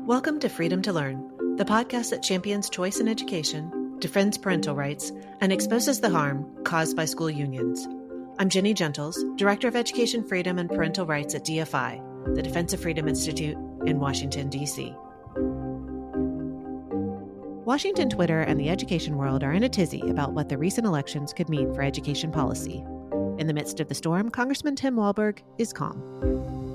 Welcome to Freedom to Learn, the podcast that champions choice in education, defends parental rights, and exposes the harm caused by school unions. I'm Jenny Gentles, Director of Education Freedom and Parental Rights at DFI, the Defense of Freedom Institute in Washington, D.C. Washington Twitter and the education world are in a tizzy about what the recent elections could mean for education policy. In the midst of the storm, Congressman Tim Walberg is calm.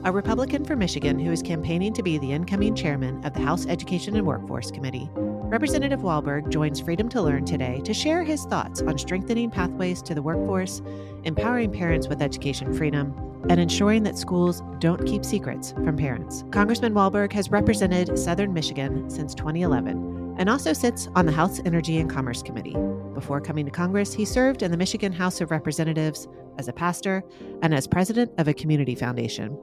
A Republican from Michigan who is campaigning to be the incoming chairman of the House Education and Workforce Committee, Representative Walberg joins Freedom to Learn today to share his thoughts on strengthening pathways to the workforce, empowering parents with education freedom, and ensuring that schools don't keep secrets from parents. Congressman Walberg has represented Southern Michigan since 2011 and also sits on the House Energy and Commerce Committee. Before coming to Congress, he served in the Michigan House of Representatives as a pastor and as president of a community foundation.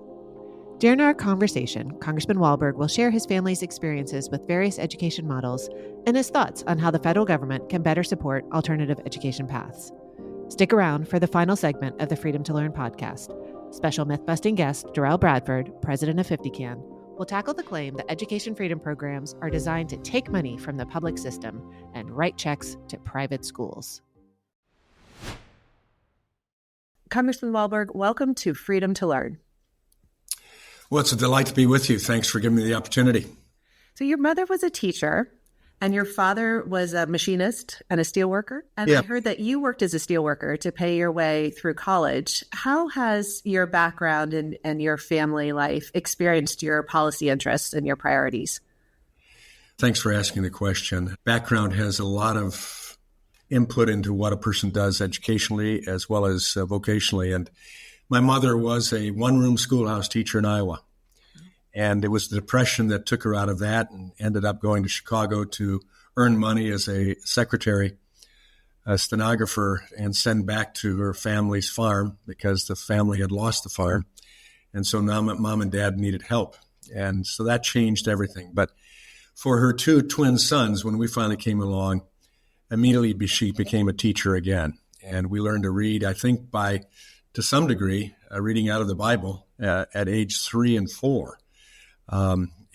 During our conversation, Congressman Walberg will share his family's experiences with various education models and his thoughts on how the federal government can better support alternative education paths. Stick around for the final segment of the Freedom to Learn podcast. Special myth-busting guest Darrell Bradford, president of 50CAN, will tackle the claim that education freedom programs are designed to take money from the public system and write checks to private schools. Congressman Walberg, welcome to Freedom to Learn. Well, it's a delight to be with you. Thanks for giving me the opportunity. So your mother was a teacher and your father was a machinist and a steelworker. And Yeah. I heard that you worked as a steelworker to pay your way through college. How has your background and your family life experienced your policy interests and your priorities? Thanks for asking the question. Background has a lot of input into what a person does educationally as well as vocationally. And my mother was a one-room schoolhouse teacher in Iowa. And it was the Depression that took her out of that and ended up going to Chicago to earn money as a secretary, a stenographer, and send back to her family's farm because the family had lost the farm. And so now mom and dad needed help. And so that changed everything. But for her two twin sons, when we finally came along, immediately she became a teacher again. And we learned to read, I think to some degree, reading out of the Bible at age 3 and 4.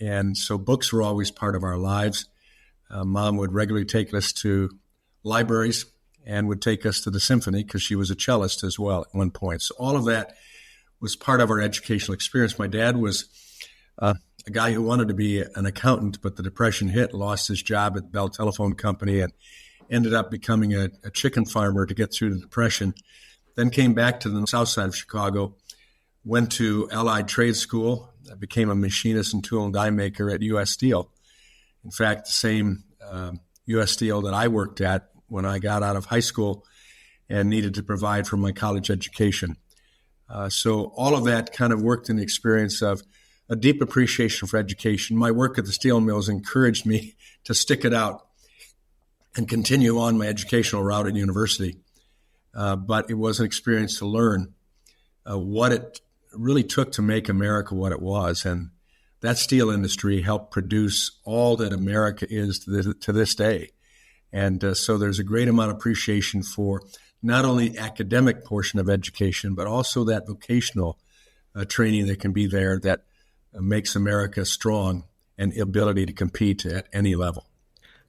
And so books were always part of our lives. Mom would regularly take us to libraries and would take us to the symphony because she was a cellist as well at one point. So all of that was part of our educational experience. My dad was a guy who wanted to be an accountant, but the Depression hit, lost his job at the Bell Telephone Company, and ended up becoming a chicken farmer to get through the Depression. Then came back to the south side of Chicago, went to Allied Trade School, became a machinist and tool and die maker at U.S. Steel. In fact, the same U.S. Steel that I worked at when I got out of high school and needed to provide for my college education. So all of that kind of worked in the experience of a deep appreciation for education. My work at the steel mills encouraged me to stick it out and continue on my educational route at university. But it was an experience to learn what it really took to make America what it was. And that steel industry helped produce all that America is to this day. And so there's a great amount of appreciation for not only the academic portion of education, but also that vocational training that can be there that makes America strong and ability to compete at any level.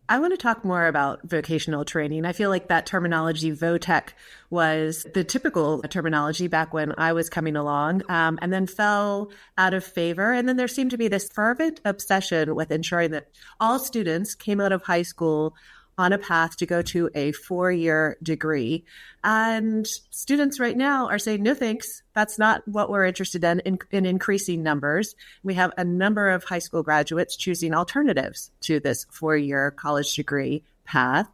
I want to talk more about vocational training. I feel like that terminology, VOTEC, was the typical terminology back when I was coming along, and then fell out of favor. And then there seemed to be this fervent obsession with ensuring that all students came out of high school on a path to go to a 4-year degree. And students right now are saying, no, thanks. That's not what we're interested in increasing numbers. We have a number of high school graduates choosing alternatives to this 4-year college degree path.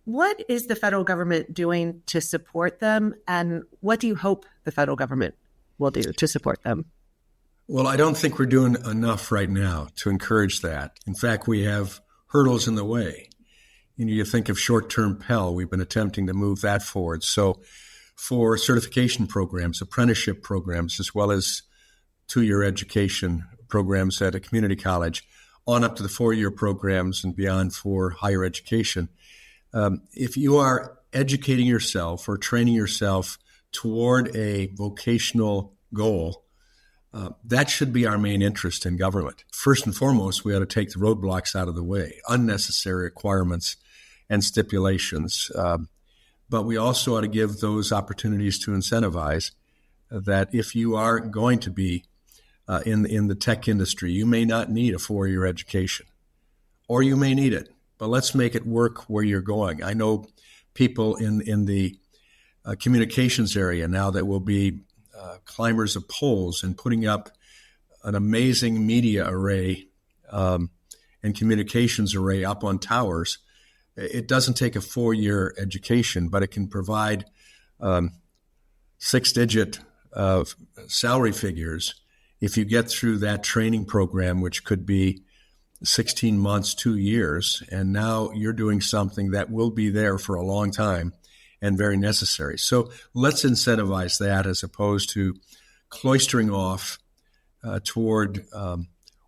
What is the federal government doing to support them? And what do you hope the federal government will do to support them? Well, I don't think we're doing enough right now to encourage that. In fact, we have hurdles in the way. You think of short-term Pell, we've been attempting to move that forward. So for certification programs, apprenticeship programs, as well as 2-year education programs at a community college, on up to the 4-year programs and beyond for higher education. If you are educating yourself or training yourself toward a vocational goal, That should be our main interest in government. First and foremost, we ought to take the roadblocks out of the way, unnecessary requirements and stipulations. But we also ought to give those opportunities to incentivize that if you are going to be in the tech industry, you may not need a 4-year education, or you may need it. But let's make it work where you're going. I know people in the communications area now that will be climbers of poles and putting up an amazing media array and communications array up on towers. It doesn't take a 4-year education, but it can provide 6-digit salary figures if you get through that training program, which could be 16 months, 2 years, and now you're doing something that will be there for a long time and very necessary. So let's incentivize that as opposed to cloistering off toward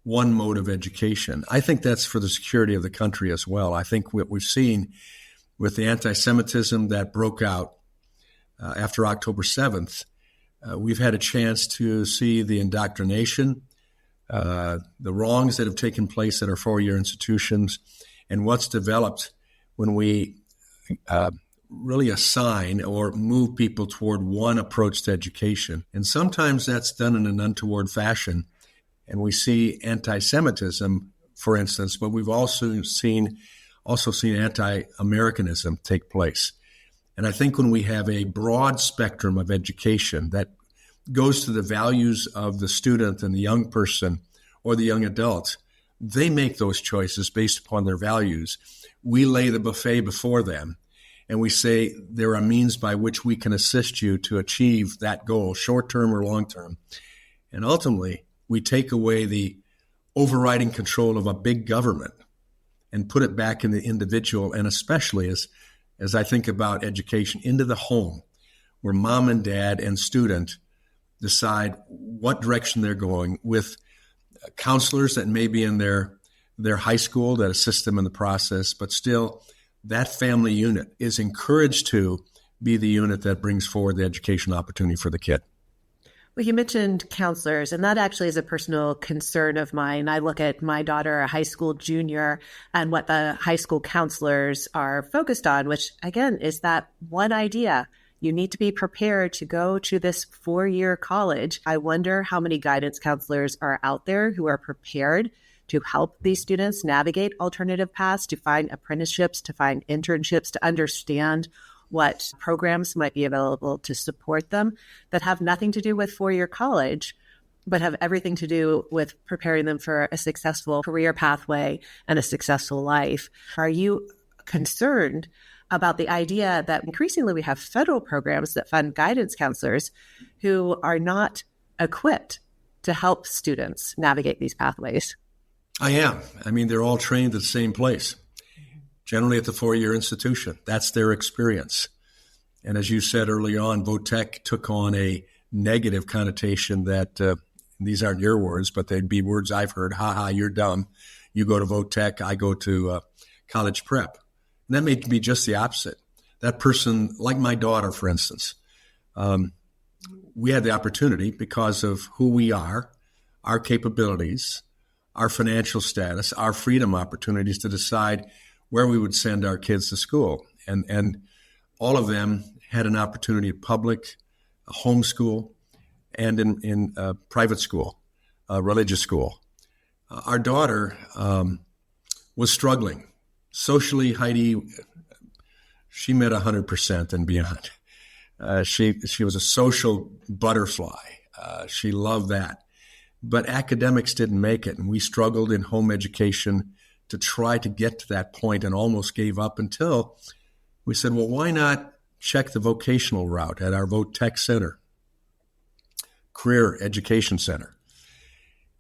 one mode of education. I think that's for the security of the country as well. I think what we've seen with the anti-Semitism that broke out after October 7th, we've had a chance to see the indoctrination, the wrongs that have taken place at our 4-year institutions, and what's developed when we really assign or move people toward one approach to education. And sometimes that's done in an untoward fashion. And we see anti-Semitism, for instance, but we've also seen anti-Americanism take place. And I think when we have a broad spectrum of education that goes to the values of the student and the young person or the young adult, they make those choices based upon their values. We lay the buffet before them, and we say there are means by which we can assist you to achieve that goal, short-term or long-term. And ultimately, we take away the overriding control of a big government and put it back in the individual, and especially as I think about education, into the home, where mom and dad and student decide what direction they're going, with counselors that may be in their high school that assist them in the process, but still that family unit is encouraged to be the unit that brings forward the education opportunity for the kid. Well, you mentioned counselors, and that actually is a personal concern of mine. I look at my daughter, a high school junior, and what the high school counselors are focused on, which again is that one idea. You need to be prepared to go to this 4-year college. I wonder how many guidance counselors are out there who are prepared to help these students navigate alternative paths, to find apprenticeships, to find internships, to understand what programs might be available to support them that have nothing to do with 4-year college, but have everything to do with preparing them for a successful career pathway and a successful life. Are you concerned about the idea that increasingly we have federal programs that fund guidance counselors who are not equipped to help students navigate these pathways? I am. I mean, they're all trained at the same place, generally at the 4-year institution. That's their experience. And as you said early on, VOTEC took on a negative connotation that, these aren't your words, but they'd be words I've heard. Ha ha, you're dumb. You go to VOTEC, I go to college prep. And that may be just the opposite. That person, like my daughter, for instance, we had the opportunity because of who we are, our capabilities, our financial status, our freedom opportunities to decide where we would send our kids to school. And all of them had an opportunity at public, homeschool, and in private school, religious school. Our daughter was struggling. Socially, Heidi, she met 100% and beyond. She was a social butterfly. She loved that. But academics didn't make it, and we struggled in home education to try to get to that point and almost gave up until we said, well, why not check the vocational route at our VOTEC Center, Career Education Center.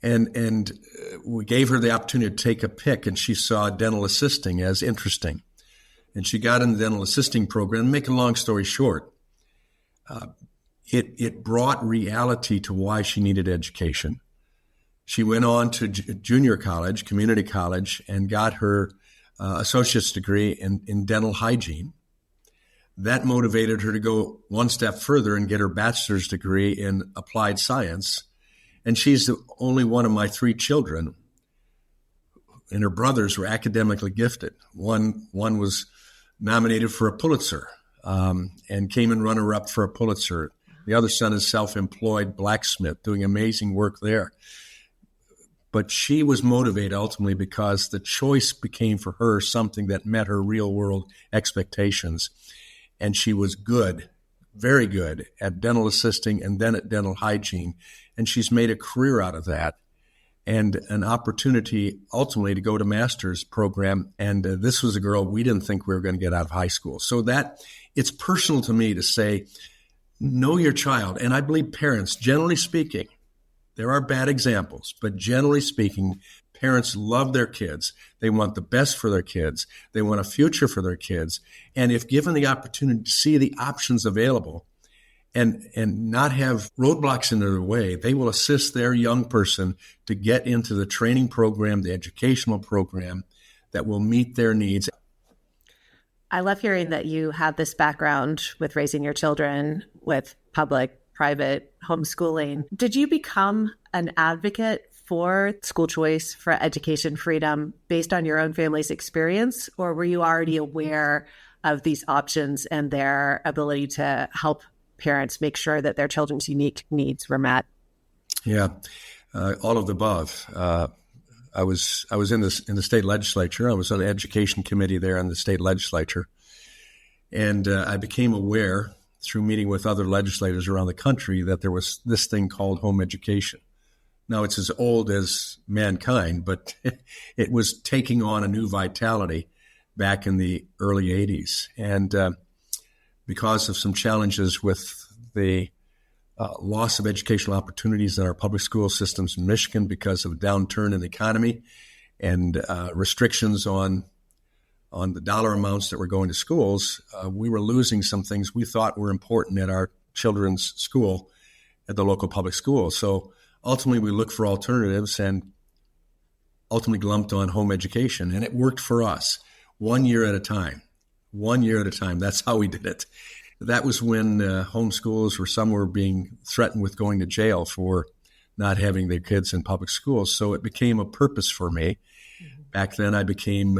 And we gave her the opportunity to take a pick, and she saw dental assisting as interesting. And she got in the dental assisting program. Make a long story short, it brought reality to why she needed education. She went on to junior college, community college, and got her associate's degree in dental hygiene. That motivated her to go one step further and get her bachelor's degree in applied science. And she's the only one of my three children, and her brothers were academically gifted. One was nominated for a Pulitzer and came in runner-up for a Pulitzer. The other son is self-employed blacksmith, doing amazing work there. But she was motivated ultimately because the choice became for her something that met her real-world expectations. And she was good, very good at dental assisting and then at dental hygiene. And she's made a career out of that and an opportunity ultimately to go to master's program. And this was a girl we didn't think we were going to get out of high school. So that it's personal to me to say, know your child. And I believe parents, generally speaking, there are bad examples, but generally speaking, parents love their kids. They want the best for their kids. They want a future for their kids. And if given the opportunity to see the options available and not have roadblocks in their way, they will assist their young person to get into the training program, the educational program that will meet their needs. I love hearing that you have this background with raising your children with public, private homeschooling. Did you become an advocate for school choice, for education freedom based on your own family's experience, or were you already aware of these options and their ability to help parents make sure that their children's unique needs were met? Yeah, all of the above. I was in the state legislature. I was on the education committee there in the state legislature, and I became aware through meeting with other legislators around the country that there was this thing called home education. Now, it's as old as mankind, but it was taking on a new vitality back in the early 80s. And because of some challenges with the loss of educational opportunities in our public school systems in Michigan because of a downturn in the economy and restrictions on the dollar amounts that were going to schools, we were losing some things we thought were important at our children's school, at the local public school. So ultimately, we looked for alternatives and ultimately lumped on home education. And it worked for us 1 year at a time. 1 year at a time. That's how we did it. That was when homeschools were being threatened with going to jail for not having their kids in public schools. So it became a purpose for me. Mm-hmm. Back then, I became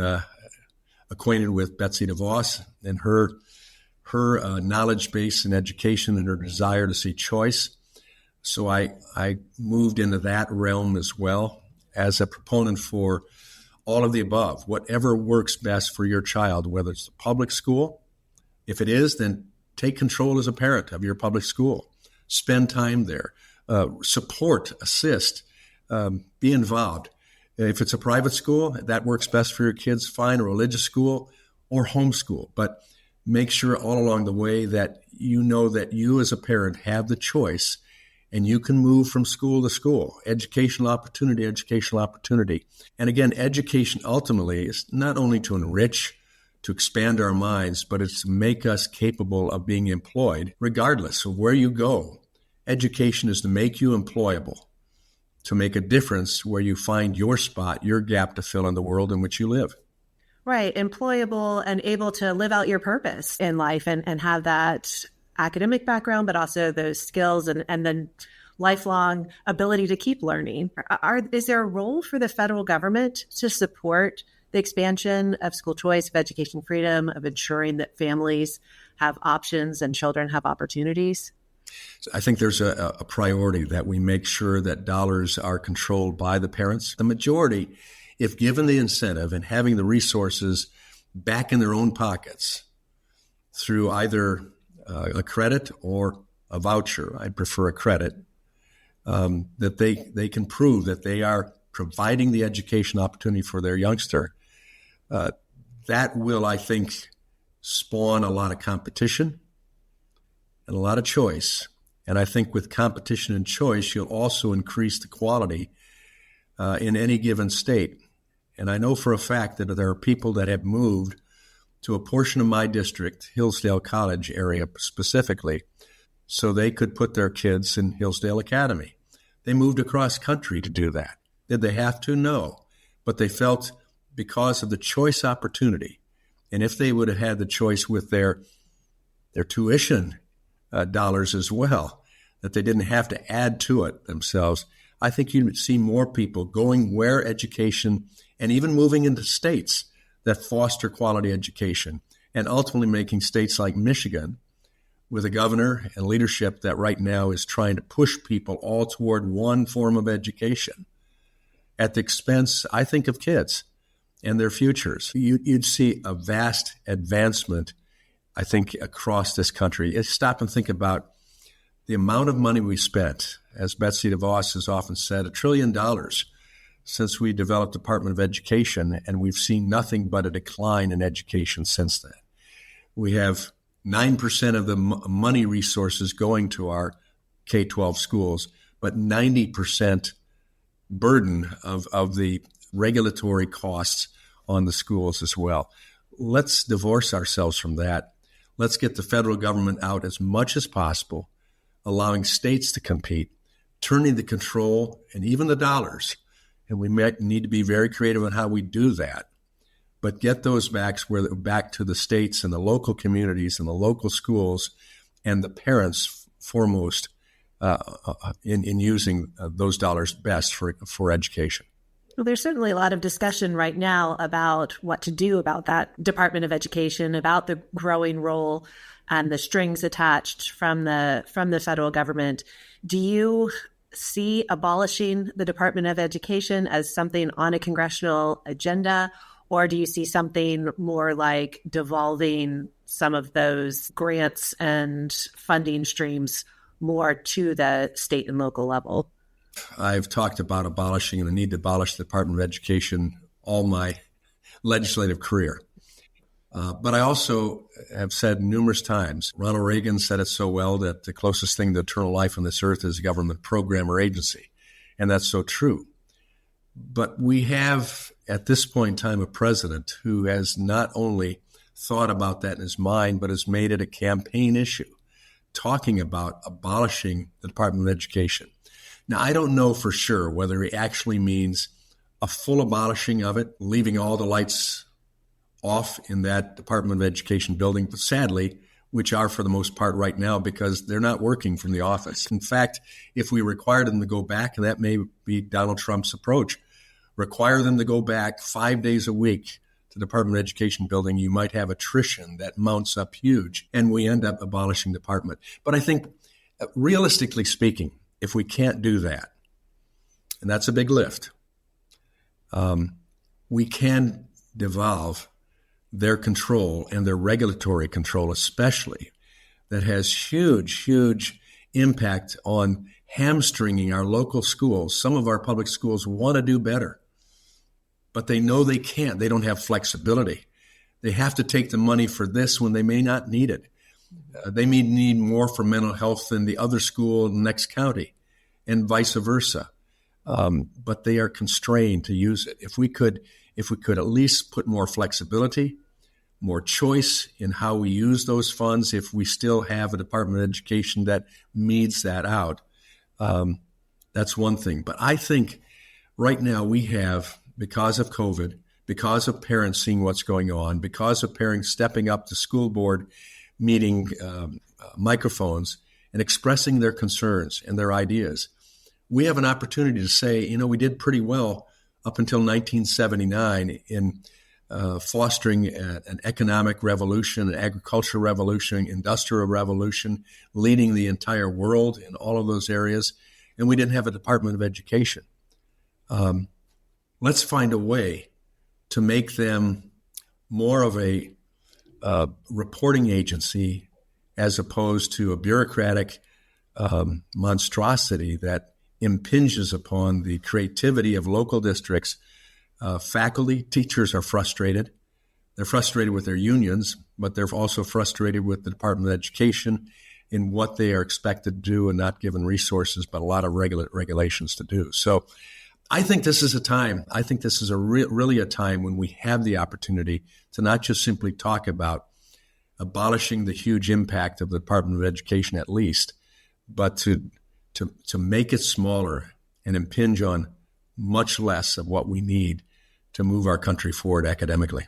acquainted with Betsy DeVos and her knowledge base in education and her desire to see choice. So I moved into that realm as well as a proponent for all of the above, whatever works best for your child, whether it's the public school. If it is, then take control as a parent of your public school. Spend time there. Support, assist, be involved. If it's a private school, that works best for your kids, fine, a religious school or homeschool. But make sure all along the way that you know that you as a parent have the choice and you can move from school to school. Educational opportunity. And again, education ultimately is not only to enrich, to expand our minds, but it's to make us capable of being employed regardless of where you go. Education is to make you employable, to make a difference where you find your spot, your gap to fill in the world in which you live. Right. Employable and able to live out your purpose in life and have that academic background, but also those skills and then lifelong ability to keep learning. Is there a role for the federal government to support the expansion of school choice, of education freedom, of ensuring that families have options and children have opportunities? I think there's a priority that we make sure that dollars are controlled by the parents. The majority, if given the incentive and having the resources back in their own pockets through either a credit or a voucher, I prefer a credit, that they can prove that they are providing the education opportunity for their youngster, that will, I think, spawn a lot of competition and a lot of choice. And I think with competition and choice, you'll also increase the quality in any given state. And I know for a fact that there are people that have moved to a portion of my district, Hillsdale College area specifically, so they could put their kids in Hillsdale Academy. They moved across country to do that. Did they have to? No. But they felt because of the choice opportunity, and if they would have had the choice with their tuition dollars as well, that they didn't have to add to it themselves, I think you'd see more people going where education and even moving into states that foster quality education and ultimately making states like Michigan, with a governor and leadership that right now is trying to push people all toward one form of education at the expense, I think, of kids and their futures. You'd see a vast advancement, I think, across this country. Stop and think about the amount of money we spent. As Betsy DeVos has often said, $1 trillion since we developed the Department of Education, and we've seen nothing but a decline in education since then. We have 9% of the money resources going to our K-12 schools, but 90% burden of the regulatory costs on the schools as well. Let's divorce ourselves from that. Let's get the federal government out as much as possible, allowing states to compete, turning the control and even the dollars. And we might need to be very creative on how we do that. But get those back to the states and the local communities and the local schools and the parents foremost in using those dollars best for education. Well, there's certainly a lot of discussion right now about what to do about that Department of Education, about the growing role and the strings attached from the federal government. Do you see abolishing the Department of Education as something on a congressional agenda? Or do you see something more like devolving some of those grants and funding streams more to the state and local level? I've talked about abolishing and the need to abolish the Department of Education all my legislative career. But I also have said numerous times, Ronald Reagan said it so well, that the closest thing to eternal life on this earth is a government program or agency. And that's so true. But we have, at this point in time, a president who has not only thought about that in his mind, but has made it a campaign issue, talking about abolishing the Department of Education. Now, I don't know for sure whether he actually means a full abolishing of it, leaving all the lights off in that Department of Education building, but sadly, which are for the most part right now because they're not working from the office. In fact, if we require them to go back, and that may be Donald Trump's approach, require them to go back 5 days a week to the Department of Education building, you might have attrition that mounts up huge, and we end up abolishing the department. But I think, realistically speaking, if we can't do that, and that's a big lift, we can devolve their control and their regulatory control especially, that has huge, huge impact on hamstringing our local schools. Some of our public schools want to do better, but they know they can't. They don't have flexibility. They have to take the money for this when they may not need it. They may need more for mental health than the other school in the next county, and vice versa. But they are constrained to use it. If we could at least put more flexibility, more choice in how we use those funds, if we still have a Department of Education that meets that out, that's one thing. But I think right now we have, because of COVID, because of parents seeing what's going on, because of parents stepping up to school board meeting microphones and expressing their concerns and their ideas, we have an opportunity to say, we did pretty well up until 1979 in fostering an economic revolution, an agricultural revolution, industrial revolution, leading the entire world in all of those areas. And we didn't have a Department of Education. Let's find a way to make them more of a reporting agency as opposed to a bureaucratic monstrosity that impinges upon the creativity of local districts. Faculty, teachers are frustrated. They're frustrated with their unions, but they're also frustrated with the Department of Education in what they are expected to do and not given resources, but a lot of regulations to do. So I think this is a time. I think this is really a time when we have the opportunity to not just simply talk about abolishing the huge impact of the Department of Education at least, but to make it smaller and impinge on much less of what we need to move our country forward academically.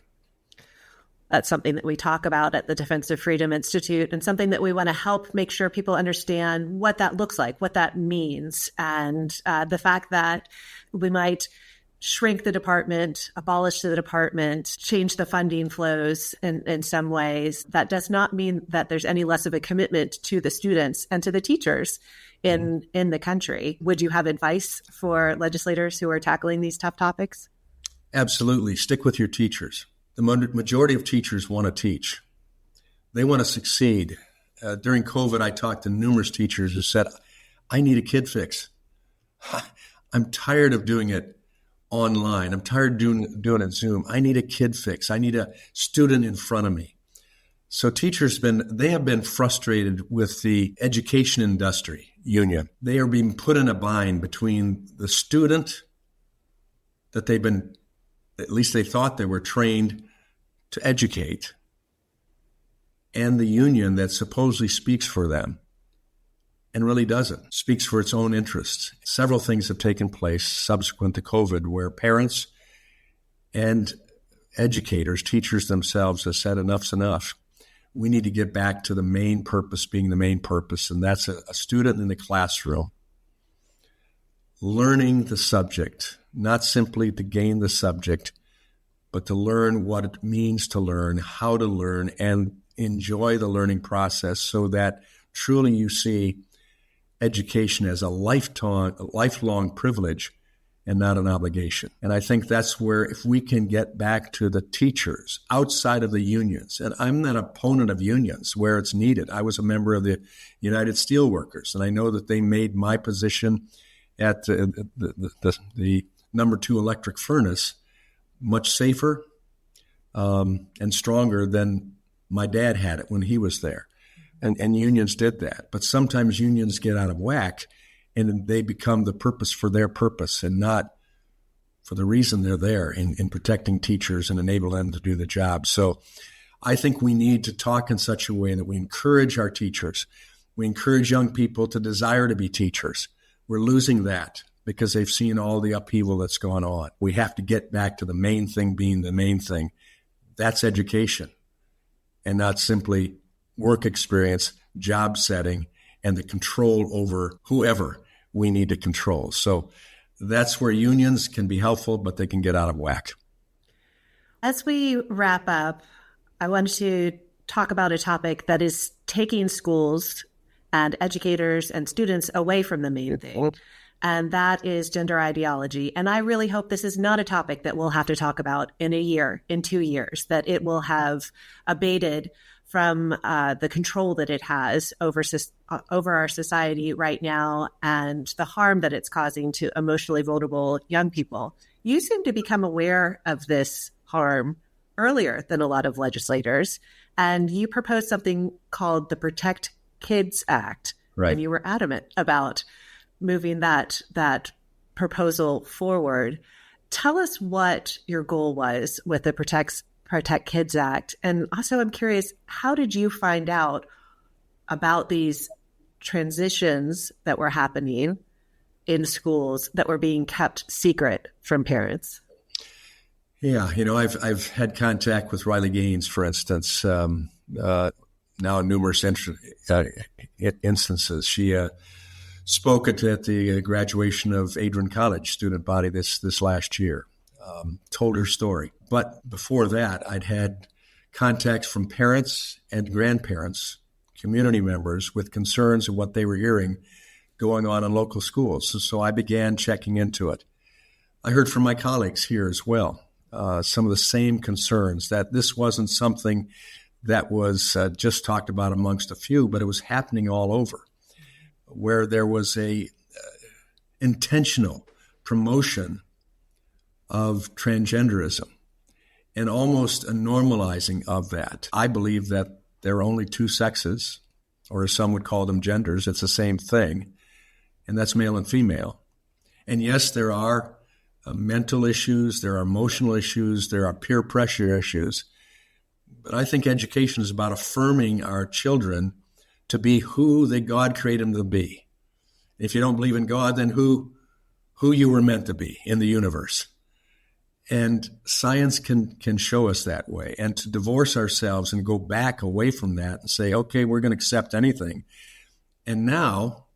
That's something that we talk about at the Defense of Freedom Institute, and something that we want to help make sure people understand what that looks like, what that means, and the fact that we might shrink the department, abolish the department, change the funding flows in some ways. That does not mean that there's any less of a commitment to the students and to the teachers in the country. Would you have advice for legislators who are tackling these tough topics? Absolutely. Stick with your teachers. The majority of teachers want to teach. They want to succeed. During COVID, I talked to numerous teachers who said, I need a kid fix. I'm tired of doing it online. I'm tired of doing it Zoom. I need a kid fix. I need a student in front of me. So teachers they have been frustrated with the education industry union. They are being put in a bind between the student that at least they thought they were trained to educate, and the union that supposedly speaks for them and really doesn't, speaks for its own interests. Several things have taken place subsequent to COVID where parents and educators, teachers themselves, have said enough's enough. We need to get back to the main purpose being the main purpose, and that's a student in the classroom learning the subject, not simply to gain the subject, but to learn what it means to learn, how to learn, and enjoy the learning process so that truly you see education as a lifelong privilege and not an obligation. And I think that's where, if we can get back to the teachers outside of the unions, and I'm not an opponent of unions where it's needed. I was a member of the United Steelworkers, and I know that they made my position at the number 2 electric furnace much safer and stronger than my dad had it when he was there. And unions did that. But sometimes unions get out of whack and they become the purpose for their purpose and not for the reason they're there in protecting teachers and enable them to do the job. So I think we need to talk in such a way that we encourage our teachers. We encourage young people to desire to be teachers. We're losing that because they've seen all the upheaval that's gone on. We have to get back to the main thing being the main thing. That's education, and not simply work experience, job setting, and the control over whoever we need to control. So that's where unions can be helpful, but they can get out of whack. As we wrap up, I want to talk about a topic that is taking schools and educators and students away from the main thing, and that is gender ideology. And I really hope this is not a topic that we'll have to talk about in a year, in 2 years, that it will have abated from the control that it has over our society right now and the harm that it's causing to emotionally vulnerable young people. You seem to become aware of this harm earlier than a lot of legislators, and you proposed something called the Protect Kids Act. Right. And you were adamant about moving that proposal forward. Tell us what your goal was with the Protect Kids Act. And also, I'm curious, how did you find out about these transitions that were happening in schools that were being kept secret from parents? Yeah, I've had contact with Riley Gaines, for instance, now in numerous instances. She spoke at the graduation of Adrian College student body this last year. Told her story. But before that, I'd had contacts from parents and grandparents, community members, with concerns of what they were hearing going on in local schools. So I began checking into it. I heard from my colleagues here as well, some of the same concerns, that this wasn't something that was just talked about amongst a few, but it was happening all over, where there was a intentional promotion of transgenderism and almost a normalizing of that. I believe that there are only two sexes, or as some would call them, genders. It's the same thing, and that's male and female. And yes, there are mental issues, there are emotional issues, there are peer pressure issues. But I think education is about affirming our children to be who God created them to be. If you don't believe in God, then who you were meant to be in the universe. And science can show us that way. And to divorce ourselves and go back away from that and say, okay, we're going to accept anything. And now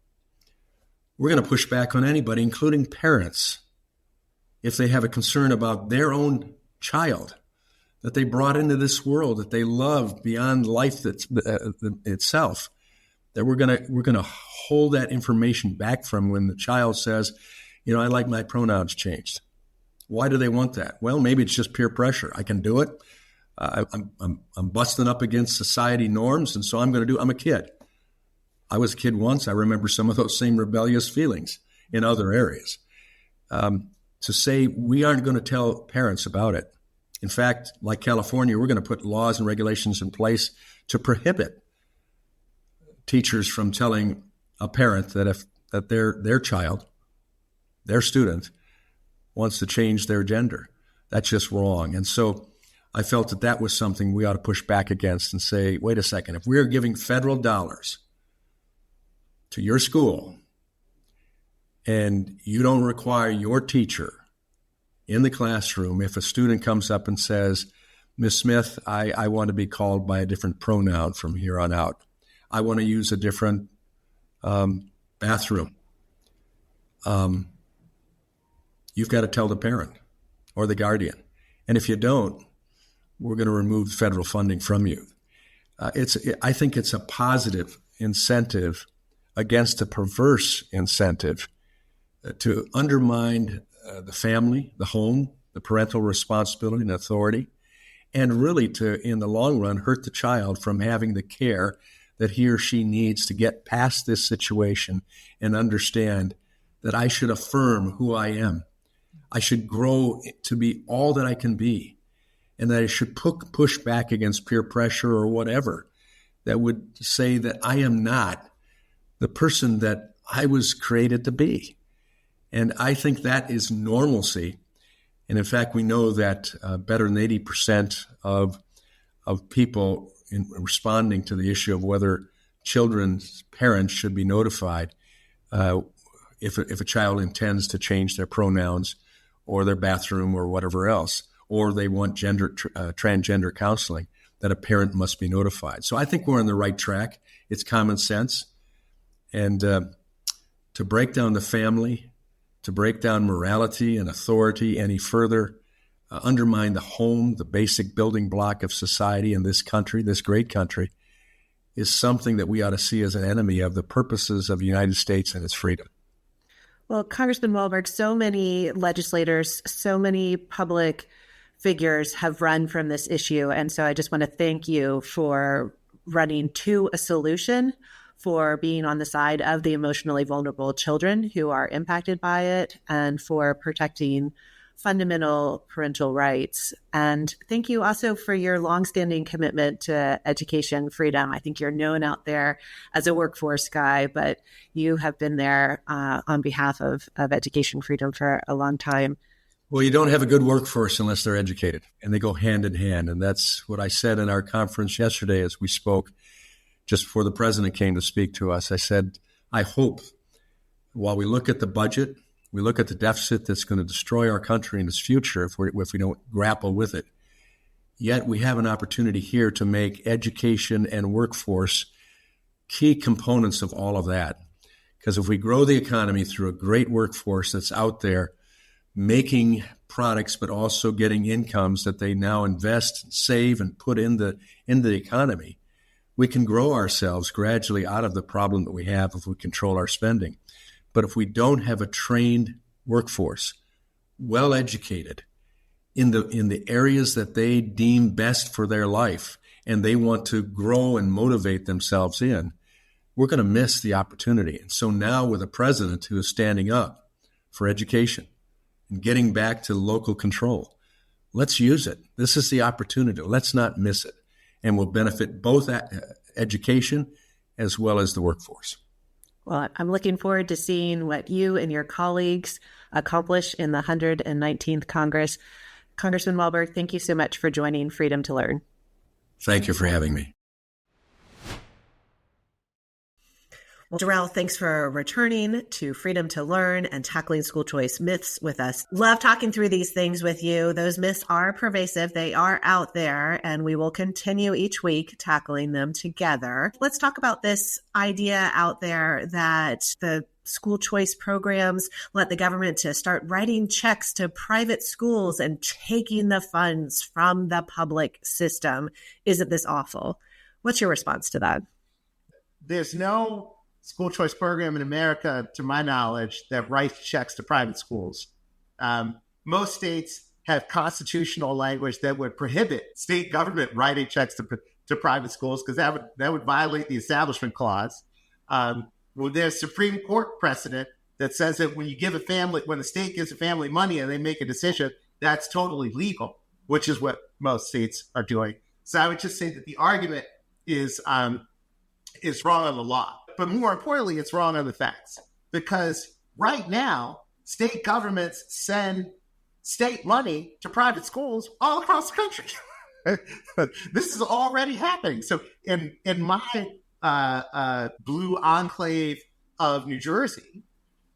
we're going to push back on anybody, including parents, if they have a concern about their own child that they brought into this world, that they love beyond life itself, that we're going to hold that information back from when the child says, I like my pronouns changed. Why do they want that? Well, maybe it's just peer pressure. I can do it. I'm busting up against society norms, and so I'm going to do it. I'm a kid. I was a kid once. I remember some of those same rebellious feelings in other areas. To say we aren't going to tell parents about it. In fact, like California, we're going to put laws and regulations in place to prohibit teachers from telling a parent that their child, their student, wants to change their gender. That's just wrong. And so I felt that was something we ought to push back against and say, wait a second, if we're giving federal dollars to your school and you don't require your teacher in the classroom, if a student comes up and says, Ms. Smith, I want to be called by a different pronoun from here on out. I want to use a different bathroom. You've got to tell the parent or the guardian. And if you don't, we're going to remove federal funding from you. I think it's a positive incentive against a perverse incentive to undermine the family, the home, the parental responsibility and authority, and really to, in the long run, hurt the child from having the care that he or she needs to get past this situation and understand that I should affirm who I am. I should grow to be all that I can be, and that I should push back against peer pressure or whatever that would say that I am not the person that I was created to be. And I think that is normalcy. And in fact, we know that better than 80% of people in responding to the issue of whether children's parents should be notified if a child intends to change their pronouns or their bathroom or whatever else, or they want transgender counseling, that a parent must be notified. So I think we're on the right track. It's common sense. And to break down the family, to break down morality and authority any further, undermine the home, the basic building block of society in this country, this great country, is something that we ought to see as an enemy of the purposes of the United States and its freedom. Well, Congressman Walberg, so many legislators, so many public figures have run from this issue. And so I just want to thank you for running to a solution, for being on the side of the emotionally vulnerable children who are impacted by it, and for protecting fundamental parental rights. And thank you also for your longstanding commitment to education freedom. I think you're known out there as a workforce guy, but you have been there on behalf of education freedom for a long time. Well, you don't have a good workforce unless they're educated, and they go hand in hand. And that's what I said in our conference yesterday as we spoke just before the president came to speak to us. I said, I hope while we look at the budget, we look at the deficit that's going to destroy our country in its future if we don't grapple with it. Yet we have an opportunity here to make education and workforce key components of all of that. Because if we grow the economy through a great workforce that's out there making products, but also getting incomes that they now invest, save, and put in the economy, we can grow ourselves gradually out of the problem that we have if we control our spending. But if we don't have a trained workforce, well educated in the areas that they deem best for their life, and they want to grow and motivate themselves in, we're going to miss the opportunity. And so now with a president who is standing up for education and getting back to local control, let's use it. This is the opportunity. Let's not miss it. And will benefit both education as well as the workforce. Well, I'm looking forward to seeing what you and your colleagues accomplish in the 119th Congress. Congressman Walberg, thank you so much for joining Freedom to Learn. Thank you for having me. Well, Jarrell, thanks for returning to Freedom to Learn and tackling school choice myths with us. Love talking through these things with you. Those myths are pervasive. They are out there, and we will continue each week tackling them together. Let's talk about this idea out there that the school choice programs let the government to start writing checks to private schools and taking the funds from the public system. Isn't this awful? What's your response to that? There's no school choice program in America, to my knowledge, that writes checks to private schools. Most states have constitutional language that would prohibit state government writing checks to private schools because that would violate the Establishment Clause. Well, there's Supreme Court precedent that says that when the state gives a family money and they make a decision, that's totally legal, which is what most states are doing. So I would just say that the argument is wrong on the law. But more importantly, it's wrong on the facts. Because right now, state governments send state money to private schools all across the country. This is already happening. So in my blue enclave of New Jersey,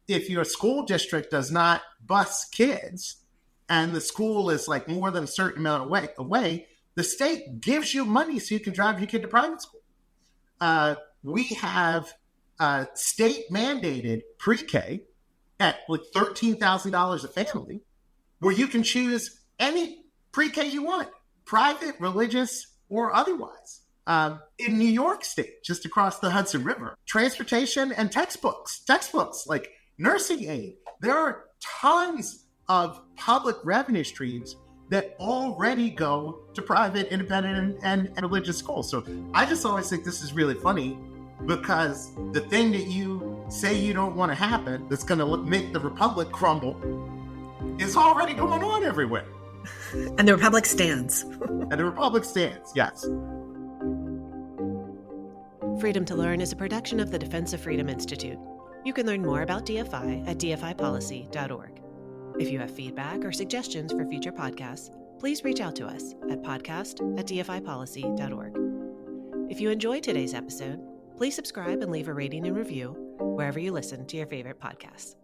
if your school district does not bus kids and the school is like more than a certain amount away, the state gives you money so you can drive your kid to private school. We have state-mandated pre-K at like $13,000 a family, where you can choose any pre-K you want, private, religious, or otherwise. In New York State, just across the Hudson River, transportation and textbooks like nursing aid. There are tons of public revenue streams that already go to private, independent, and religious schools. So I just always think this is really funny because the thing that you say you don't want to happen that's going to make the republic crumble is already going on everywhere. And the republic stands. And the republic stands, yes. Freedom to Learn is a production of the Defense of Freedom Institute. You can learn more about DFI at dfipolicy.org. If you have feedback or suggestions for future podcasts, please reach out to us at podcast@dfipolicy.org. If you enjoyed today's episode, please subscribe and leave a rating and review wherever you listen to your favorite podcasts.